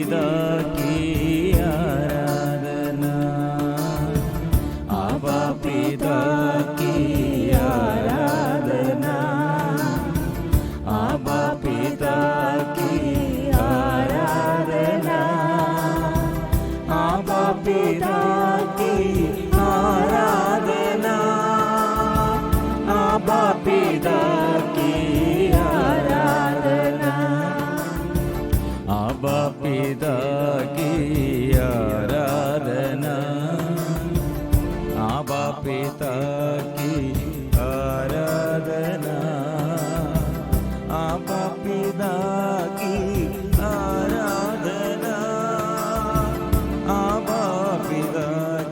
पिता की आराधना, आबा पिता की आराधना, आबा पिता की आराधना, आबा पिता की आराधना, आबा पिता की आराधना, आबा पिता की आराधना, आबा पिता की आराधना, आबा पिता की आराधना, आबा पिता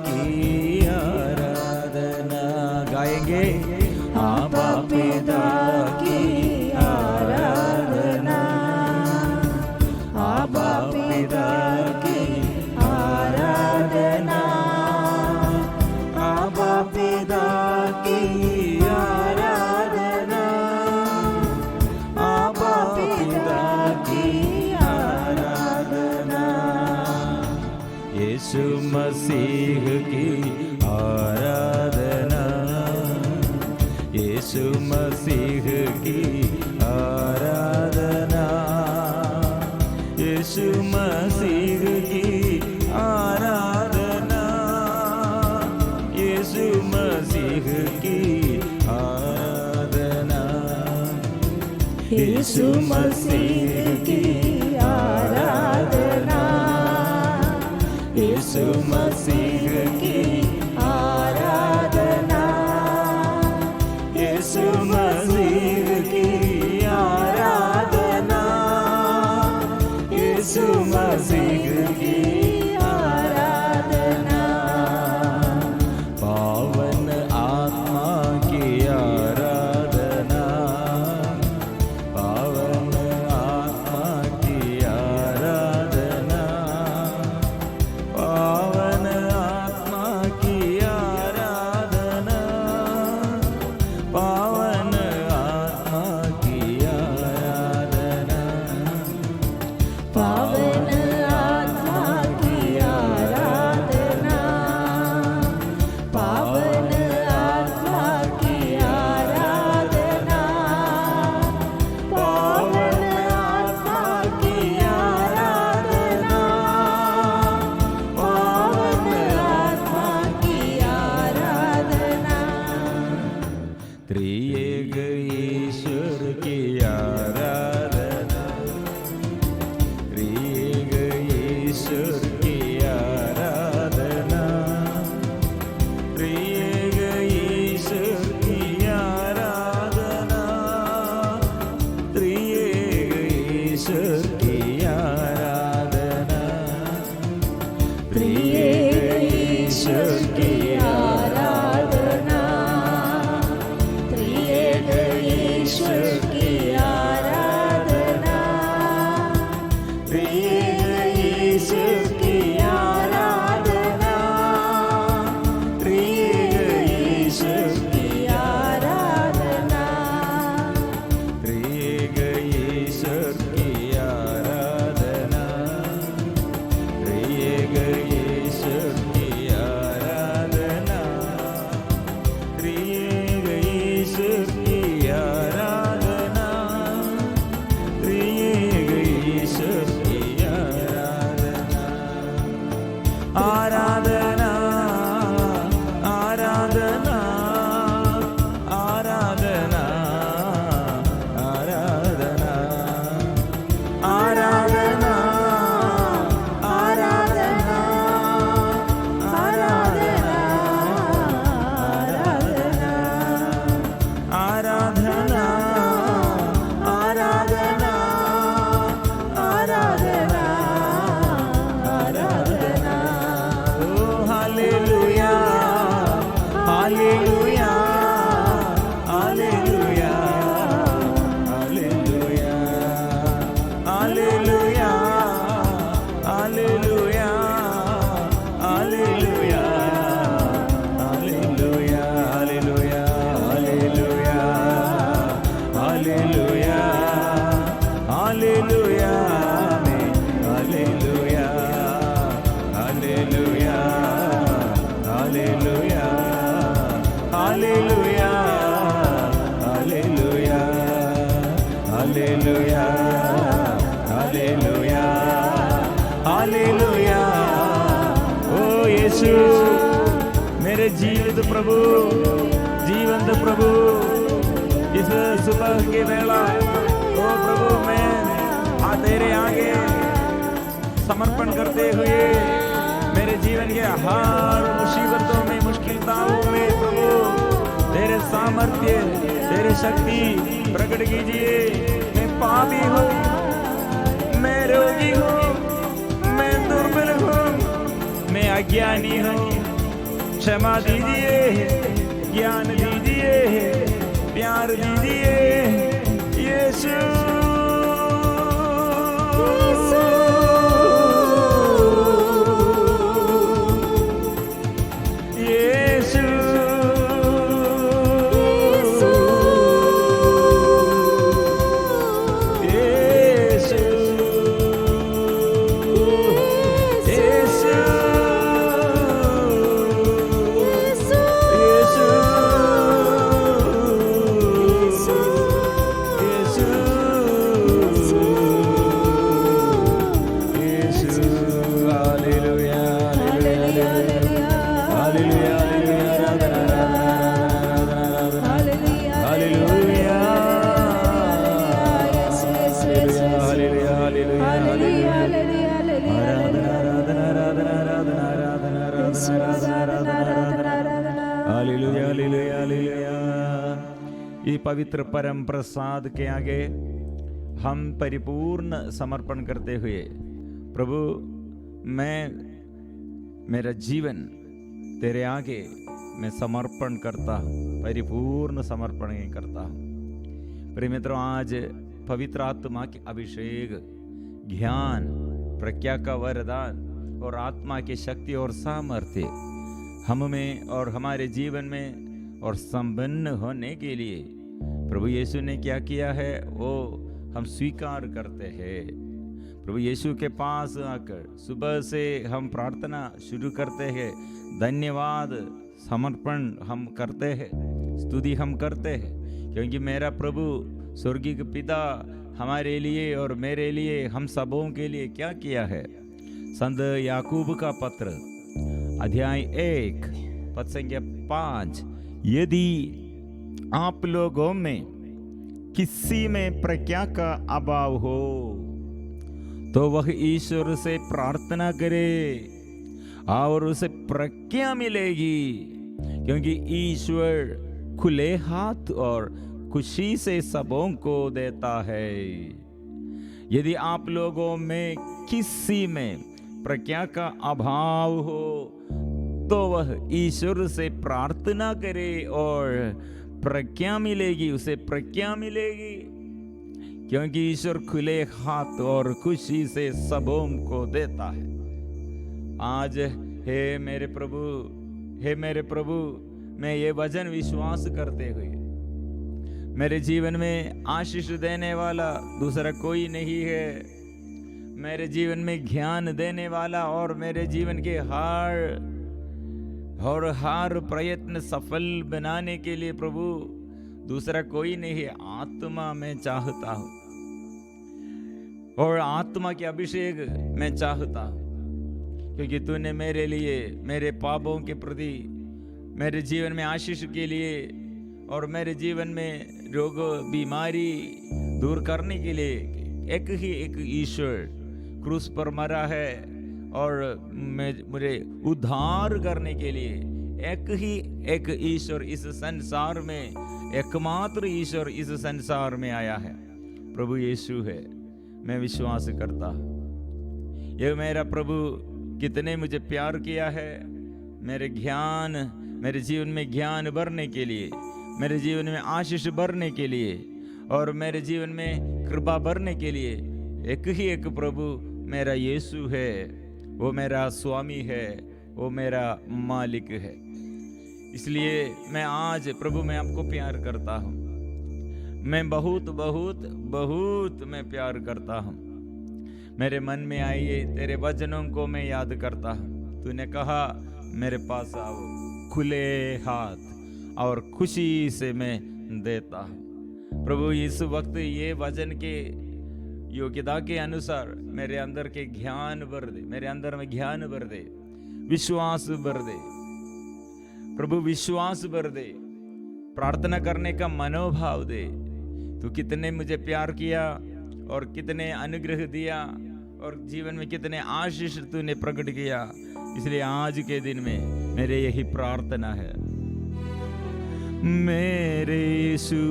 की आराधना। गाएंगे आबा पिता की आराधना, आबा पिता की आराधना, आबा पिता की आराधना, आबा पिता की आराधना। यीशु मसीह की आराधना, यीशु मसीह की आराधना, यीशु मसीह की आराधना, यीशु मसीह की आराधना, यीशु मसीह की आराधना, यीशु मसीह की आराधना, यीशु मसीह की आराधना, यीशु मसीह की आराधना। पावन आत्मा की आराधना, पावन आत्मा की आराधना, पावन आत्मा की आराधना, पावन आत्मा की आराधना, पावन आत्मा की आराधना, पावन आत्मा की आराधना, पावन आत्मा की आराधना, पावन आत्मा की आराधना। त्रिएक ईश्वर की आराधना, त्रिएक ईश्वर की आराधना, त्रिएक ईश्वर की आराधना, त्रिएक ईश्वर की आराधना, त्रिएक ईश्वर की आराधना, त्रिएक ईश्वर की आराधना, त्रिएक ईश्वर की आराधना, त्रिएक ईश्वर की आराधना, त्रिएक ईश्वर की आराधना, त्रिएक ईश्वर की आराधना, त्रिएक ईश्वर की आराधना, त्रिएक ईश्वर की आराधना। आराधना, आराधना, आराधना, आराधना, आराधना, आराधना, आराधना, आराधना, आराधना, आराधना, आराधना, आराधना, ओ हालेलुया। ओ यीशु मेरे जीवित प्रभु, जीवंत प्रभु, इस सुबह के वेला ओ प्रभु मैं तेरे आगे समर्पण करते हुए मेरे जीवन के हर मुसीबतों में, मुश्किलताओं में प्रभु तेरे सामर्थ्य, तेरे शक्ति प्रकट कीजिए। मैं पापी हूँ, मैं रोगी हूँ, मैं दुर्बल हूँ, मैं अज्ञानी हूँ। क्षमा दीजिए, ज्ञान दीजिए, प्यार दीजिए यीशु। ये पवित्र परम प्रसाद के आगे हम परिपूर्ण समर्पण करते हुए प्रभु मैं मेरा जीवन तेरे आगे मैं समर्पण करता हूँ, परिपूर्ण समर्पण करता हूँ। प्रिय मित्रों, आज पवित्र आत्मा के अभिषेक, ज्ञान, प्रज्ञा का वरदान और आत्मा की शक्ति और सामर्थ्य हम में और हमारे जीवन में और संपन्न होने के लिए प्रभु यीशु ने क्या किया है वो हम स्वीकार करते हैं। प्रभु यीशु के पास आकर सुबह से हम प्रार्थना शुरू करते हैं, धन्यवाद समर्पण हम करते हैं, स्तुति हम करते हैं, क्योंकि मेरा प्रभु स्वर्गीय पिता हमारे लिए और मेरे लिए, हम सबों के लिए क्या किया है। संत याकूब का पत्र अध्याय 1 पद संख्या 5, यदि आप लोगों में किसी में प्रज्ञा का अभाव हो तो वह ईश्वर से प्रार्थना करे और उसे प्रज्ञा मिलेगी, क्योंकि ईश्वर खुले हाथ और खुशी से सबों को देता है। यदि आप लोगों में किसी में प्रज्ञा का अभाव हो तो वह ईश्वर से प्रार्थना करे और प्रज्ञा मिलेगी, उसे प्रज्ञा मिलेगी, क्योंकि ईश्वर खुले हाथ और खुशी से सबों को देता है। आज हे मेरे प्रभु, मैं ये वचन विश्वास करते हुए मेरे जीवन में आशीष देने वाला दूसरा कोई नहीं है। मेरे जीवन में ज्ञान देने वाला और मेरे जीवन के हर प्रयत्न सफल बनाने के लिए प्रभु दूसरा कोई नहीं है। आत्मा मैं चाहता हूँ और आत्मा के अभिषेक मैं चाहता हूँ, क्योंकि तूने मेरे लिए, मेरे पापों के प्रति, मेरे जीवन में आशीष के लिए और मेरे जीवन में रोग बीमारी दूर करने के लिए एक ईश्वर क्रूस पर मरा है और मुझे उद्धार करने के लिए एक ईश्वर इस संसार में, एकमात्र ईश्वर इस संसार में आया है, प्रभु यीशु है। मैं विश्वास करता हूँ ये मेरा प्रभु कितने मुझे प्यार किया है। मेरे जीवन में ज्ञान भरने के लिए, मेरे जीवन में आशीष भरने के लिए और मेरे जीवन में कृपा भरने के लिए एक प्रभु मेरा यीशु है। वो मेरा स्वामी है, वो मेरा मालिक है। इसलिए मैं आज प्रभु मैं आपको प्यार करता हूँ, मैं बहुत बहुत बहुत मैं प्यार करता हूँ। मेरे मन में आइए तेरे वचनों को मैं याद करता हूँ। तूने कहा मेरे पास आओ, खुले हाथ और खुशी से मैं देता हूँ। प्रभु इस वक्त ये वचन के योग्यता के अनुसार मेरे अंदर के ज्ञान भर दे, मेरे अंदर में ज्ञान भर दे, विश्वास भर दे प्रभु, विश्वास भर दे, प्रार्थना करने का मनोभाव दे। तू कितने मुझे प्यार किया और कितने अनुग्रह दिया और जीवन में कितने आशीष तूने प्रकट किया, इसलिए आज के दिन में मेरे यही प्रार्थना है, मेरे यीशु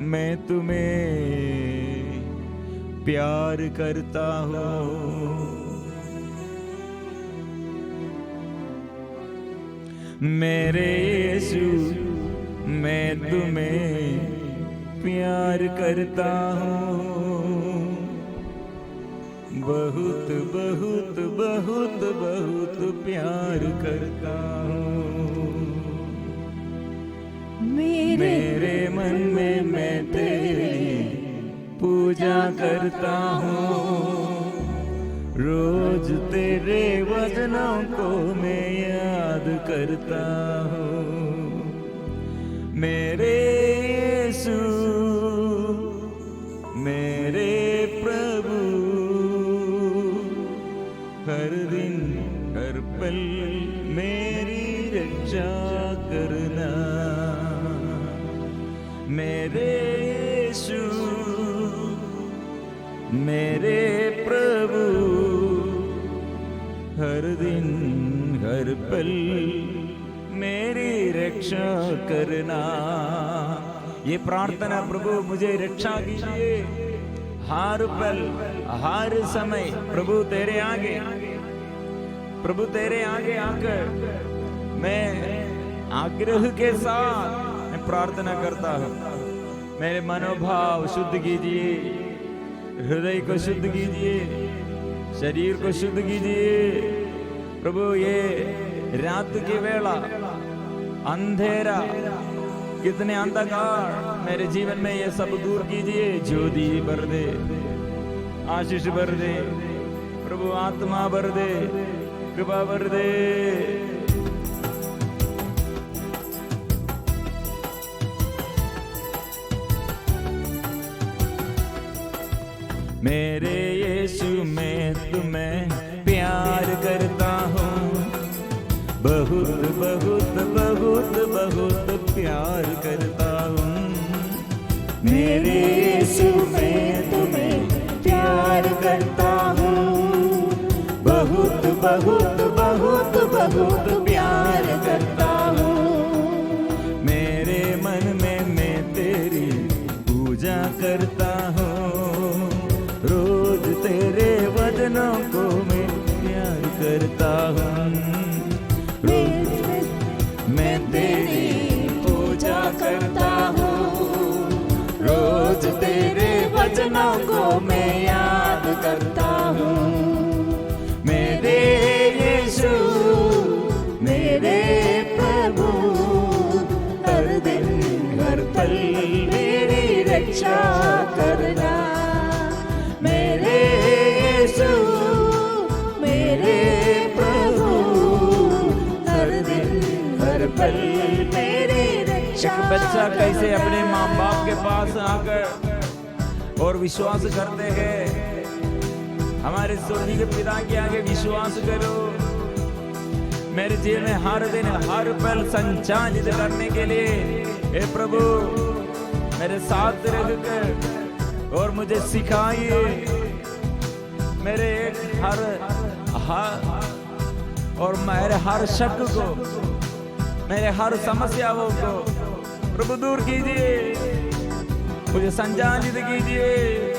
मैं तुम्हें प्यार करता हूँ, मेरे यीशु मैं तुम्हें प्यार करता हूँ, बहुत बहुत बहुत बहुत प्यार करता हूँ, मेरे मन में मैं तेरी पूजा करता हूँ, रोज तेरे वचनों को मैं याद करता हूँ, मेरे यीशु मेरे प्रभु, हर दिन हर पल मेरी रक्षा करना, मेरे यीशु मेरे प्रभु, हर दिन हर पल मेरी रक्षा करना। ये प्रार्थना, प्रभु मुझे रक्षा कीजिए हर पल हर समय, प्रभु तेरे आगे, प्रभु तेरे आगे आकर मैं आग्रह के साथ मैं प्रार्थना करता हूँ, मेरे मनोभाव शुद्ध कीजिए, हृदय को शुद्ध कीजिए, शरीर को शुद्ध कीजिए प्रभु। ये रात की वेला अंधेरा, कितने अंधकार मेरे जीवन में, ये सब दूर कीजिए, ज्योति भर दे, आशीष भर दे प्रभु, आत्मा भर दे, कृपा भर दे। मेरे यीशु मैं तुम्हें प्यार करता हूँ, बहुत बहुत बहुत बहुत प्यार करता हूँ, मेरे यीशु मैं तुम्हें प्यार करता हूँ, बहुत बहुत बहुत बहुत प्यार करता हूँ, मेरे मन में मैं तेरी पूजा करता हूँ, रोज तेरे वचनों को मैं प्यार करता हूँ, मैं तेरी पूजा करता हूँ, रोज तेरे वचनों को मैं याद करता हूँ, मेरे यीशु मेरे प्रभु, हर दिन हर पल मेरी रक्षा करना, मेरे यीशु मेरे प्रभु, हर दिन हर पल मेरी रक्षा। एक बच्चा कैसे अपने माँ बाप के पास आकर और विश्वास करते हैं, हमारे स्वर्गीय पिता के आगे विश्वास करो, मेरे जीवन में हर दिन हर पल संचालित करने के लिए हे प्रभु मेरे साथ रहकर और मुझे सिखाइए, मेरे हर और मेरे हर शक को, मेरे हर समस्याओं को प्रभु दूर कीजिए, मुझे संचालित कीजिए।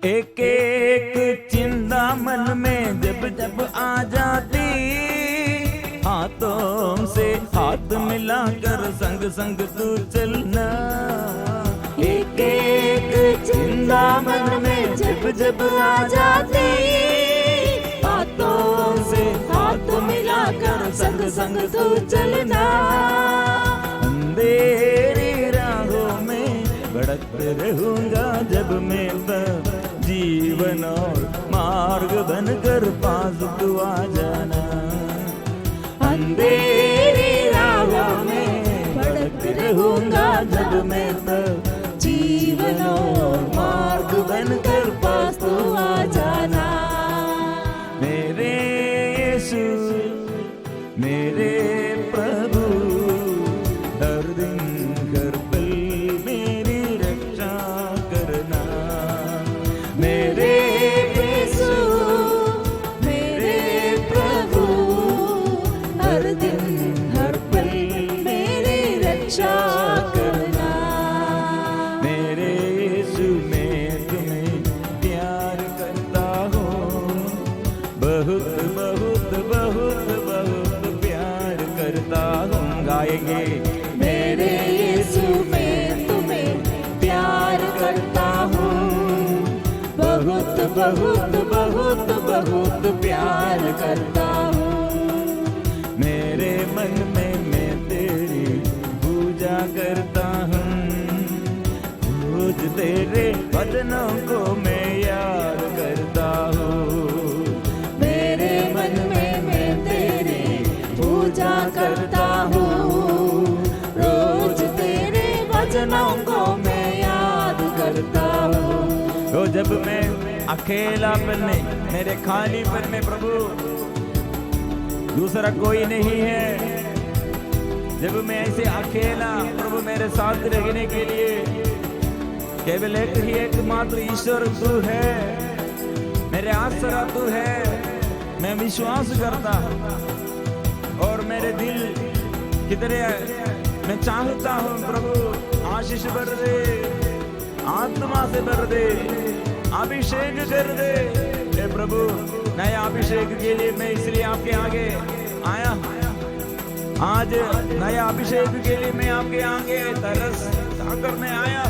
एक एक चिंता मन में जब जब आ जाती, हाथों से हाथ मिलाकर संग संग तू चलना, एक एक चिंता मन में जब जब आ जाती, हाथों से हाथ मिलाकर संग संग तू चलना, अंधेरी राहों में भटकते रहूंगा जब मैं तब जीवन और मार्ग बनकर पास तू आ जाना। अंधेरी राहों में भटकते रहूंगा जब मैं तब जीवन और मार्ग बनकर पास तू आ जाना। मेरे यीशु मेरे प्रभु हर दिन हर पल मेरी रक्षा करना। मेरे यीशु मेरे प्रभु हर दिन हर पल मेरी रक्षा करना। मेरे यीशु मैं तुम्हें प्यार करता हूँ, बहुत बहुत बहुत बहुत प्यार करता हूँ। गाएंगे मेरे यीशु मैं तुम्हें प्यार करता हूँ, बहुत बहुत बहुत बहुत प्यार करता हूँ। मेरे मन में मैं तेरी पूजा करता हूँ, रोज तेरे वचनों को मैं याद करता हूँ। मेरे मन में मैं तेरी पूजा करता हूँ, रोज तेरे वचनों को मैं याद करता हूँ। तो जब मैं अकेलापन में, मेरे खालीपन में प्रभु दूसरा कोई नहीं है, जब मैं ऐसे अकेला प्रभु मेरे साथ रहने के लिए केवल एक ही एकमात्र ईश्वर तू है, मेरे आसरा तू है, मैं विश्वास करता हूँ। और मेरे दिल कितने मैं चाहता हूँ प्रभु आशीष भर दे, आत्मा से भर दे, अभिषेक कर दे। हे प्रभु नया अभिषेक के लिए मैं इसलिए आपके आगे आया, आज नया अभिषेक के लिए मैं आपके आगे तरस खाकर मैं आया।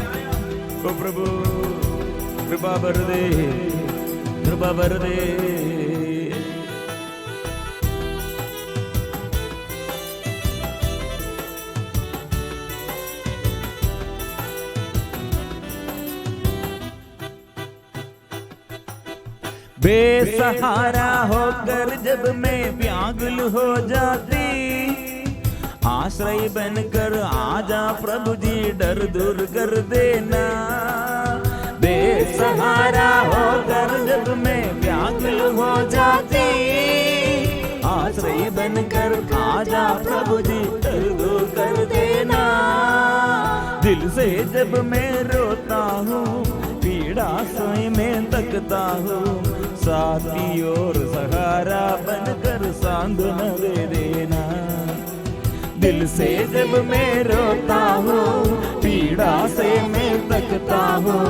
तो प्रभु कृपा भर दे, कृपा भर दे। बेसहारा होकर जब मैं व्याकुल हो जाती, आश्रय बनकर आजा प्रभु जी डर दूर कर देना। बेसहारा होकर जब मैं व्याकुल हो जाती, आश्रय बनकर आजा प्रभु जी डर दूर कर देना। दिल से जब मैं रोता हूँ, पीड़ा सोई में तकता हूँ, साथी और सहारा बनकर सांत्वना दे देना। दिल से जब मैं रोता हूँ, पीड़ा से मैं तकता हूँ,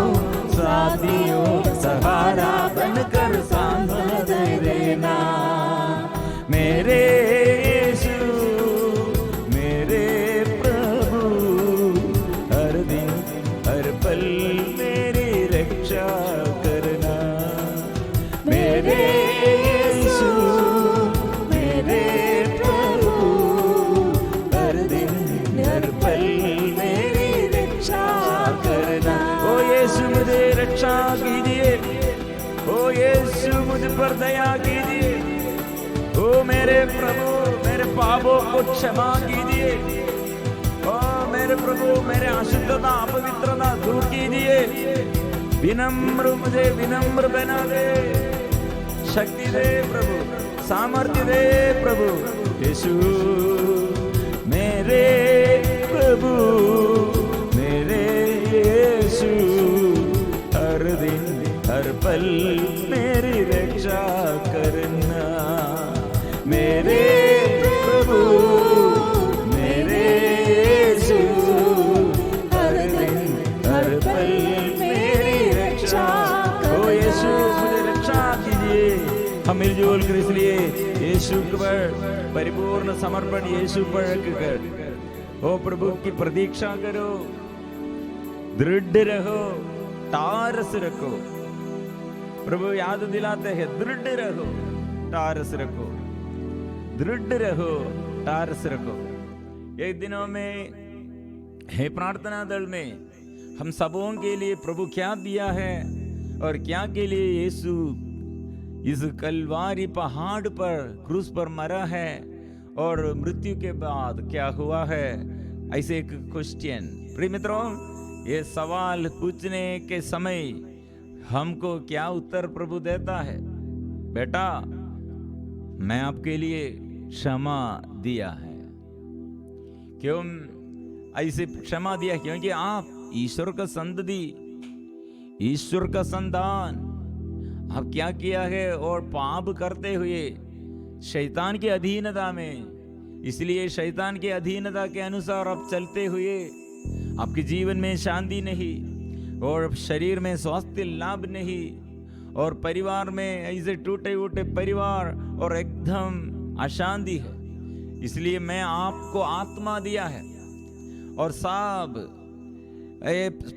साथी और सहारा बनकर सांत्वना दे देना। मेरे यीशु मेरे प्रभु हर दिन हर पल मेरी रक्षा करना। मेरे यीशु मेरे प्रभु हर दिन हर पल मेरी रक्षा करना। ओ यीशु मुझे रक्षा कीजिए, ओ यीशु मुझ पर दया कीजिए, ओ मेरे प्रभु मेरे पापों को क्षमा कीजिए, ओ मेरे प्रभु मेरे अशुद्धता अपवित्रता दूर कीजिए। विनम्र मुझे विनम्र बना दे, शक्ति दे प्रभु, सामर्थ्य दे प्रभु। यीशु मेरे प्रभु मेरे यीशु हर दिन हर पल मेरी रक्षा करना। मेरे प्रभु मेरे यीशु हर दिन हर पल मेरी रक्षा। ओ यीशु मुझे रक्षा कीजिए। हम मिलजुल कर इसलिए यीशु पर परिपूर्ण समर्पण यीशु पर रखकर ओ प्रभु की प्रतीक्षा करो, दृढ़ रहो, टारस रखो। प्रभु याद दिलाते हैं दृढ़ रहो, टारस रखो, दृढ़ रहो, टारस रखो। एक दिनों में हे प्रार्थना दल में हम सबों के लिए प्रभु क्या दिया है और क्या के लिए यीशु इस कलवारी पहाड़ पर क्रूस पर मरा है और मृत्यु के बाद क्या हुआ है, ऐसे एक क्वेश्चन। प्रिय मित्रों, ये सवाल पूछने के समय हमको क्या उत्तर प्रभु देता है? बेटा, मैं आपके लिए क्षमा दिया है। क्यों ऐसे क्षमा दिया? क्योंकि आप ईश्वर का संतति, ईश्वर का संतान, आप क्या किया है और पाप करते हुए शैतान की अधीनता में, इसलिए शैतान की अधीनता के अनुसार आप चलते हुए आपके जीवन में शांति नहीं और शरीर में स्वास्थ्य लाभ नहीं और परिवार में ऐसे टूटे फूटे परिवार और एकदम अशांति है। इसलिए मैं आपको आत्मा दिया है और साहब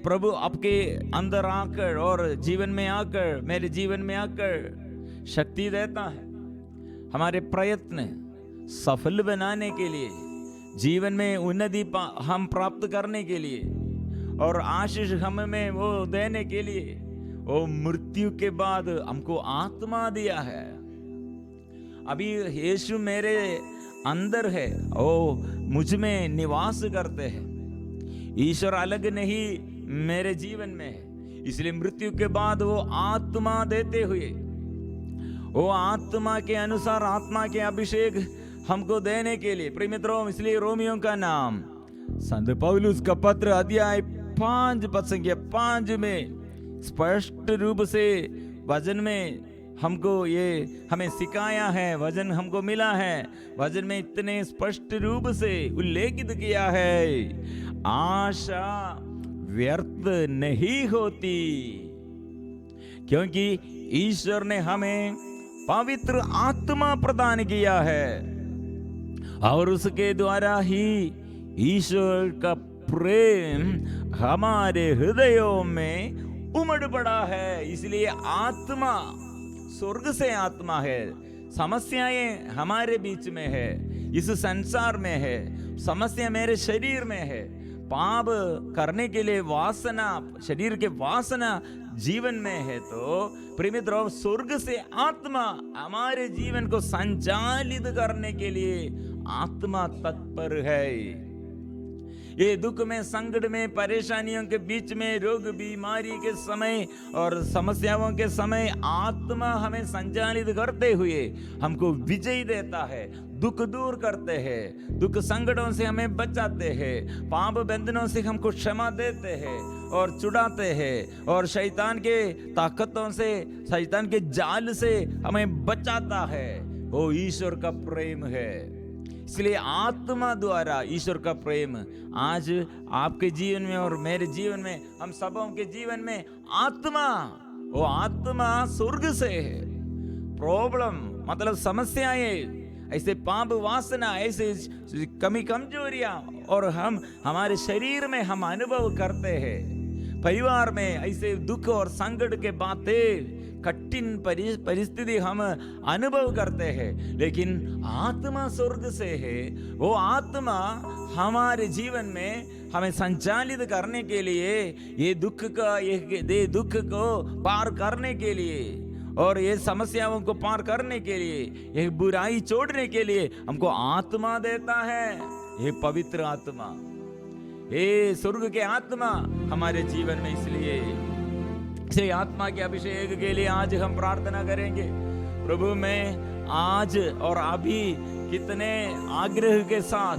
प्रभु आपके अंदर आकर और जीवन में आकर, मेरे जीवन में आकर शक्ति देता है हमारे प्रयत्न सफल बनाने के लिए, जीवन में उन्नति हम प्राप्त करने के लिए और आशीष हमें वो देने के लिए। वो मृत्यु के बाद हमको आत्मा दिया है। अभी यीशु मेरे अंदर है, वो मुझ में निवास करते हैं। ईश्वर अलग नहीं मेरे जीवन में है, इसलिए मृत्यु के बाद वो आत्मा देते हुए, वो आत्मा के अनुसार आत्मा के अभिषेक हमको देने के लिए। प्रिय मित्रों, इसलिए रोमियो का नाम संत पौलुस का पत्र अध्याय 5 पद संख्या 5 में स्पष्ट रूप से वचन में हमको ये हमें सिखाया है, वचन हमको मिला है, वचन में इतने स्पष्ट रूप से उल्लेखित किया है, आशा व्यर्थ नहीं होती, क्योंकि ईश्वर ने हमें पवित्र आत्मा प्रदान किया है और उसके द्वारा ही ईश्वर का प्रेम हमारे हृदयों में उमड़ पड़ा है। इसलिए आत्मा स्वर्ग से आत्मा है। समस्याएं हमारे बीच में है, इस संसार में है, समस्या मेरे शरीर में है, पाप करने के लिए वासना, शरीर के वासना जीवन में है। तो प्रिय मित्रों, स्वर्ग से आत्मा हमारे जीवन को संचालित करने के लिए आत्मा तत्पर है। ये दुख में, संकट में, परेशानियों के बीच में, रोग बीमारी के समय और समस्याओं के समय आत्मा हमें संचालित करते हुए हमको विजय देता है, दुख दूर करते हैं, दुख संकटों से हमें बचाते हैं, पाप बंधनों से हमको क्षमा देते हैं और छुड़ाते हैं और शैतान के ताकतों से, शैतान के जाल से हमें बचाता है। वो ईश्वर का प्रेम है। इसलिए आत्मा द्वारा ईश्वर का प्रेम आज आपके जीवन में और मेरे जीवन में, हम सबों के जीवन में आत्मा, वो आत्मा स्वर्ग से है। प्रॉब्लम मतलब समस्याएं, ऐसे पाप वासना, ऐसे कमी कमजोरियां और हम हमारे शरीर में हम अनुभव करते हैं, परिवार में ऐसे दुख और संकट के बातें, कठिन परिस्थिति हम अनुभव करते हैं, लेकिन आत्मा स्वर्ग से है। वो आत्मा हमारे जीवन में हमें संचालित करने के लिए, ये दुख को पार करने के लिए और ये समस्याओं को पार करने के लिए, ये बुराई छोड़ने के लिए हमको आत्मा देता है। ये पवित्र आत्मा, ये स्वर्ग के आत्मा हमारे जीवन में। इसलिए आत्मा के अभिषेक के लिए आज हम प्रार्थना करेंगे। प्रभु, मैं आज और अभी कितने आग्रह के साथ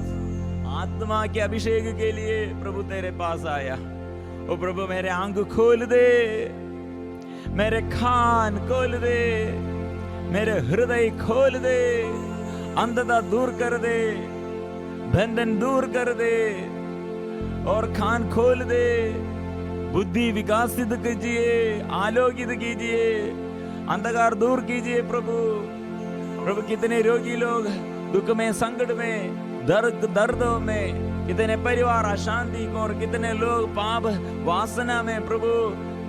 आत्मा के अभिषेक के लिए प्रभु तेरे पास आया। ओ प्रभु, मेरे आंख खोल दे, मेरे कान खोल दे, मेरे हृदय खोल दे, अंधता दूर कर दे, बंधन दूर कर दे और कान खोल दे, बुद्धि विकासित कीजिए, आलोकित कीजिए, अंधकार दूर कीजिए। प्रभु, कितने रोगी लोग दुख में, संकट में, दर्दों में, कितने परिवार अशांति को और कितने लोग पाप वासना में प्रभु,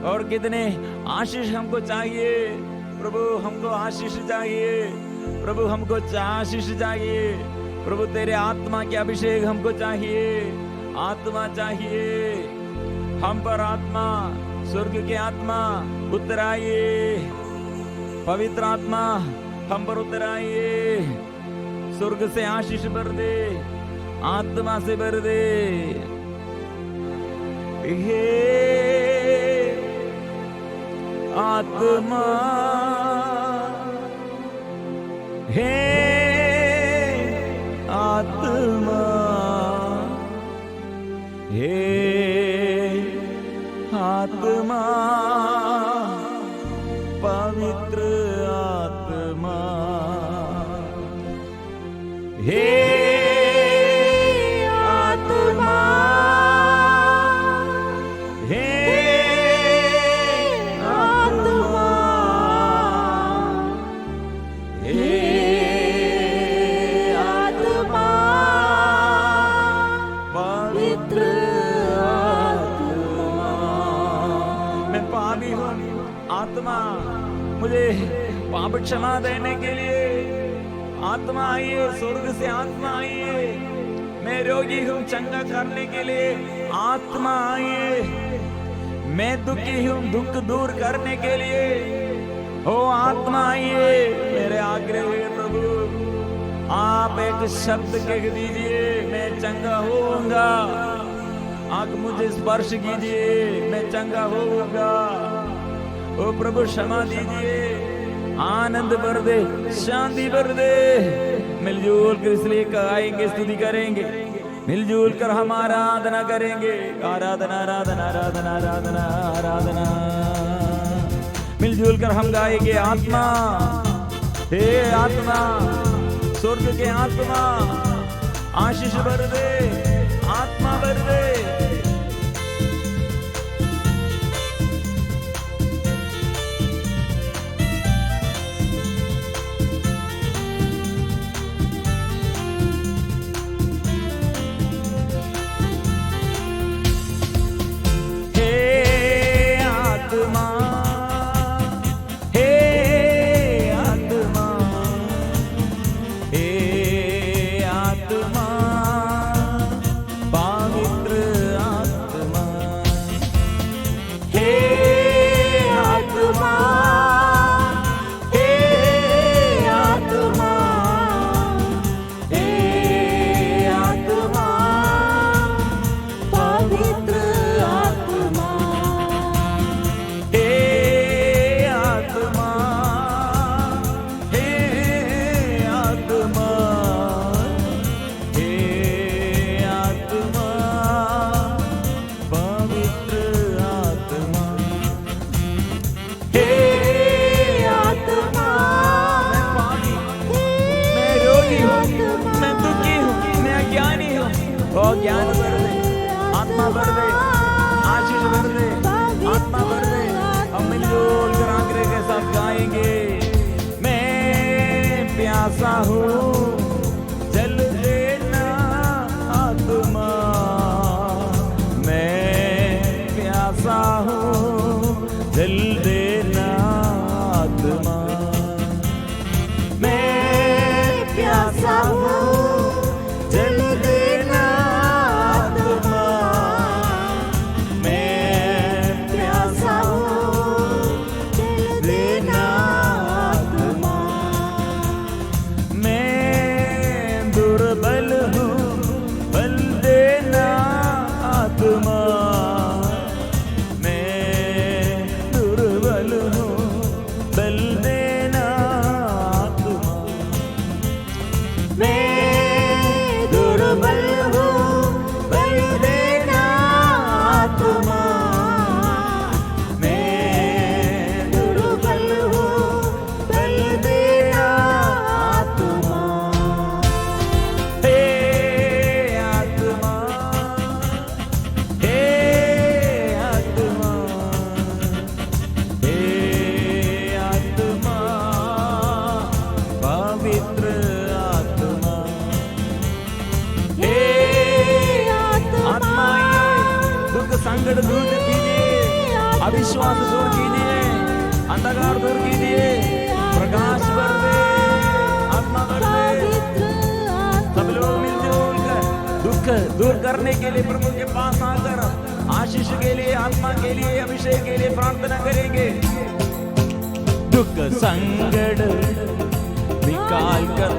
और कितने आशीष हमको चाहिए प्रभु, हमको आशीष चाहिए प्रभु, हमको आशीष चाहिए प्रभु, तेरे आत्मा के अभिषेक हमको चाहिए, आत्मा चाहिए हम पर आत्मा, स्वर्ग की आत्मा उतर आइए। पवित्र आत्मा हम पर उतर आइए। स्वर्ग से आशीष भर दे, आत्मा से भर दे। हे आत्मा, हे आत्मा, हे आत्मा, पवित्र आत्मा, हे आत्मा, हे आत्मा, हे आत्मा, पवित्र आत्मा। मैं पापी हूँ, आत्मा मुझे पाप क्षमा देने के लिए आत्मा आइए। स्वर्ग से आत्मा आइए। मैं रोगी हूँ, चंगा करने के लिए आत्मा आइए। मैं दुखी हूँ, दुख दूर करने के लिए हो आत्मा आइए। मेरे आग्रह है प्रभु, आप एक शब्द कह दीजिए, मैं चंगा होऊंगा। आप मुझे स्पर्श कीजिए, मैं चंगा होऊंगा। ओ प्रभु क्षमा दीजिए, आनंद भर दे, शांति भर दे। मिलजुल कर इसलिए गाएंगे, स्तुति करेंगे, मिलजुल कर हम आराधना करेंगे। आराधना आराधना आराधना आराधना आराधना। मिलजुल कर हम गाएंगे, आत्मा, हे आत्मा, स्वर्ग के आत्मा, आशीष भर दे, आत्मा भर दे। ज्ञान भर दे, आत्मा भर दे, आशीष भर दे, आत्मा भर दे। हम मिलजुल कर आग्रह के साथ गाएंगे, मैं प्यासा हूँ, जल देना आत्मा। मैं प्यासा हूँ, जल देना आत्मा। मैं प्यासा हूँ, संकट दूर कीजिए, अविश्वास दूर कीजिए, अंधकार दूर कीजिए, प्रकाश भर दे, आत्मा भर दे। सब लोग मिलजुल कर दुख दूर करने के लिए प्रभु के पास आकर आशीष के लिए आत्मा के लिए, अभिषेक के लिए प्रार्थना करेंगे। दुख संकट निकाल कर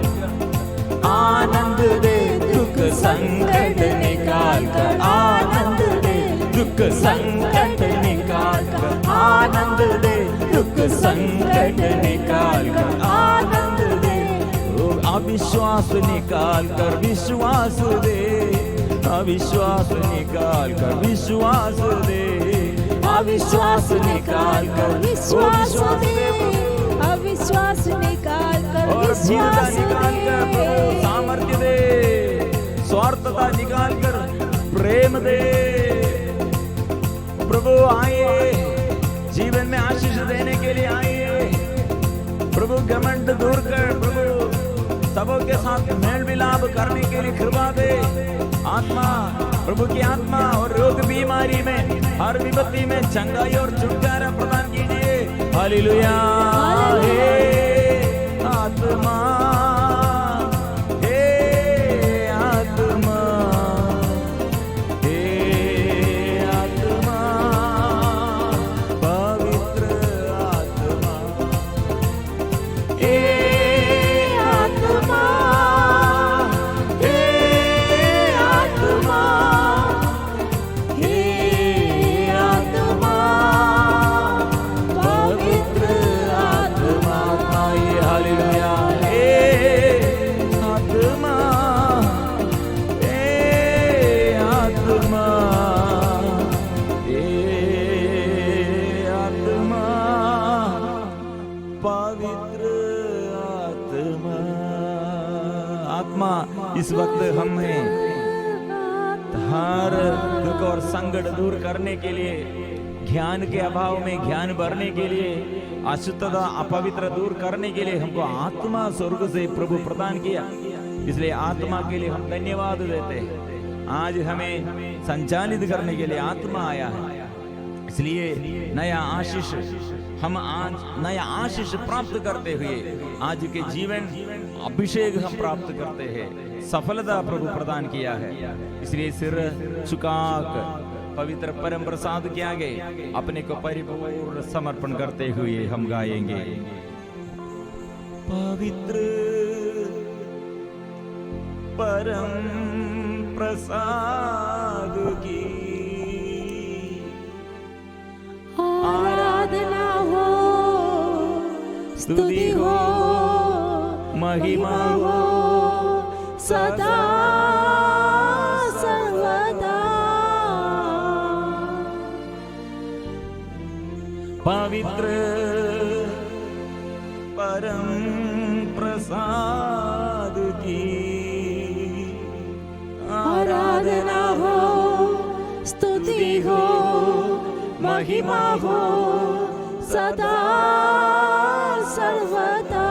आनंद दे, दुख संकट निकाल कर आनंद दे, दुख संकट निकाल कर आनंद दे, दुख संकट निकाल कर आनंद दे। अविश्वास निकाल कर विश्वास दे, अविश्वास निकाल कर विश्वास दे, अविश्वास निकाल कर विश्वास दे, अविश्वास निकाल कर और धीरता विश्वास निकाल कर प्रभु सामर्थ्य दे, स्वार्थता निकाल कर प्रेम दे। प्रभु आइए, जीवन में आशीष देने के लिए आइए। प्रभु घमंड दूर कर, प्रभु सबों के साथ मेल मिलाप करने के लिए कृपा दे। आत्मा, प्रभु की आत्मा और रोग बीमारी में, हर विपत्ति में चंगाई और छुटकारा प्रदान कीजिए। हालेलुया। हे आत्मा, हे आत्मा, हे आत्मा, पवित्र आत्मा, हे आत्मा, हे आत्मा, हे आत्मा, पवित्र आत्मा। हालेलुया। हे आत्मा, हे आत्मा, हे आत्मा, पवित्र आत्मा। आत्मा इस वक्त हमें हर दुख और संकट दूर करने के लिए, ज्ञान के अभाव में ज्ञान भरने के लिए, अशुद्धता अपवित्र दूर करने के लिए हमको आत्मा स्वर्ग से प्रभु प्रदान किया। इसलिए आत्मा के लिए हम धन्यवाद देते हैं। आज हमें संचालित करने के लिए आत्मा आया है, इसलिए नया आशीष, हम आज नया आशीष प्राप्त करते हुए आज के जीवन अभिषेक हम प्राप्त करते हैं, सफलता प्रभु प्रदान किया है। इसलिए सिर झुकाकर पवित्र परम प्रसाद के आगे अपने को परिपूर्ण समर्पण करते हुए हम गाएंगे। पवित्र परम प्रसाद की आराधना हो, स्तुति हो, महिमा हो सदा सर्वदा। पवित्र परम प्रसाद की आराधना हो, स्तुति हो, महिमा हो सदा सर्वदा।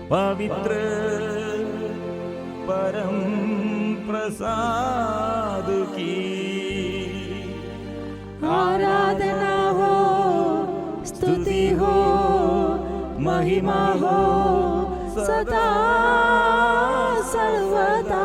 पवित्र परम प्रसाद की आराधना हो, स्तुति हो, महिमा हो सदा सर्वदा।